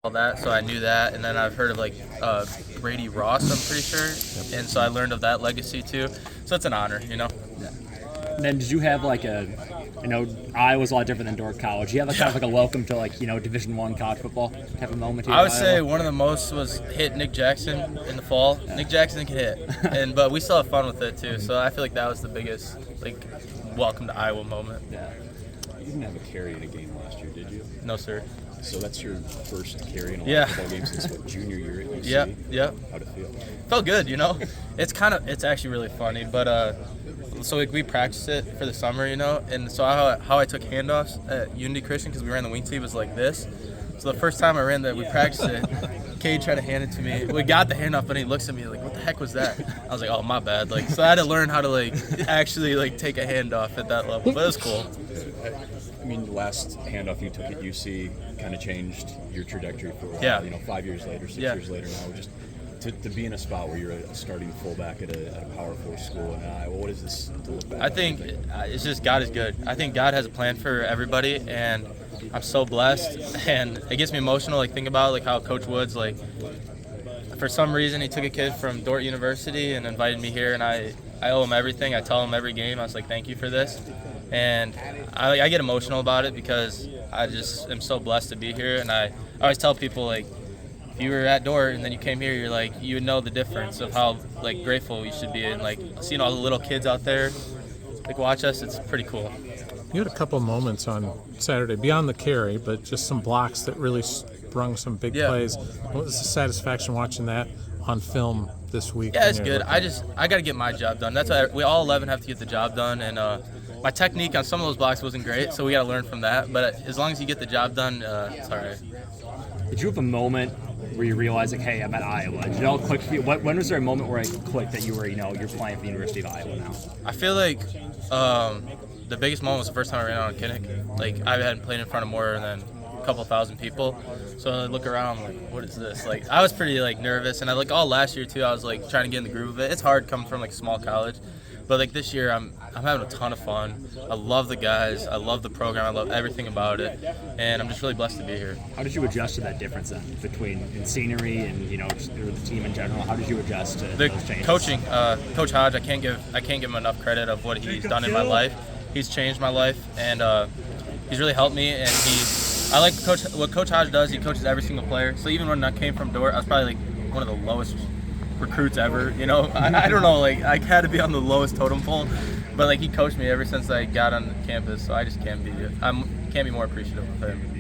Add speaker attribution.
Speaker 1: all that, so I knew that. And then I've heard of like Brady Ross, I'm pretty sure, and so I learned of that legacy too. So it's an honor, you know.
Speaker 2: And then did you have like Iowa's a lot different than Dordt College. You have kind of like a welcome to Division I college football type of moment here.
Speaker 1: I would say one of the most was hit Nick Jackson in the fall. Yeah. Nick Jackson can hit, but we still have fun with it too. So I feel like that was the biggest welcome to Iowa moment.
Speaker 3: Yeah. You didn't have a carry in a game last year, did you?
Speaker 1: No, sir.
Speaker 3: So that's your first carry in a football game since junior year at UC?
Speaker 1: Yep.
Speaker 3: How'd it feel?
Speaker 1: Felt good, you know. It's actually really funny, but so we practiced it for the summer, you know, and so how I took handoffs at Unity Christian, because we ran the wing tee, was like this. So the first time I ran that, we practiced it. Cade tried to hand it to me. We got the handoff, but he looks at me like, "What the heck was that?" I was like, "Oh, my bad." So I had to learn how to actually take a handoff at that level, but it was cool.
Speaker 3: I mean, the last handoff you took at UC kind of changed your trajectory for 5 years later, 6 years later now. Just to be in a spot where you're a starting fullback at a Power 4 school in Iowa, what is this to look back?
Speaker 1: I think it's just God is good. I think God has a plan for everybody, and I'm so blessed. And it gets me emotional, thinking about how Coach Woods, for some reason, he took a kid from Dordt University and invited me here, and I owe him everything. I tell him every game, I was like, thank you for this. And I get emotional about it because I just am so blessed to be here. And I always tell people, if you were at Dordt and then you came here, you would know the difference of how grateful you should be. And seeing all the little kids out there watch us, it's pretty cool.
Speaker 4: You had a couple moments on Saturday beyond the carry, but just some blocks that really sprung some big plays. What was the satisfaction watching that on film this week?
Speaker 1: Yeah, it's good. I got to get my job done. That's why we all 11 have to get the job done, and my technique on some of those blocks wasn't great, so we got to learn from that. But as long as you get the job done, it's all right.
Speaker 2: Did you have a moment where you realized, hey, I'm at Iowa? Did it all click for you? When was there a moment where it clicked that you were, you're playing for the University of Iowa now?
Speaker 1: I feel like the biggest moment was the first time I ran out on Kinnick. I hadn't played in front of more than a couple thousand people. So I look around, I'm like, what is this? I was pretty nervous, and all last year too, I was trying to get in the groove of it. It's hard coming from a small college. But this year, I'm having a ton of fun. I love the guys. I love the program. I love everything about it, and I'm just really blessed to be here.
Speaker 2: How did you adjust to that difference then between scenery and just the team in general? How did you adjust to those changes?
Speaker 1: Coaching, Coach Hodge, I can't give him enough credit of what he's done in my life. He's changed my life, and he's really helped me. And I like what Coach Hodge does. He coaches every single player. So even when I came from Dordt, I was probably one of the lowest recruits ever, I don't know, I had to be on the lowest totem pole, but he coached me ever since I got on campus, so I just can't be more appreciative of him.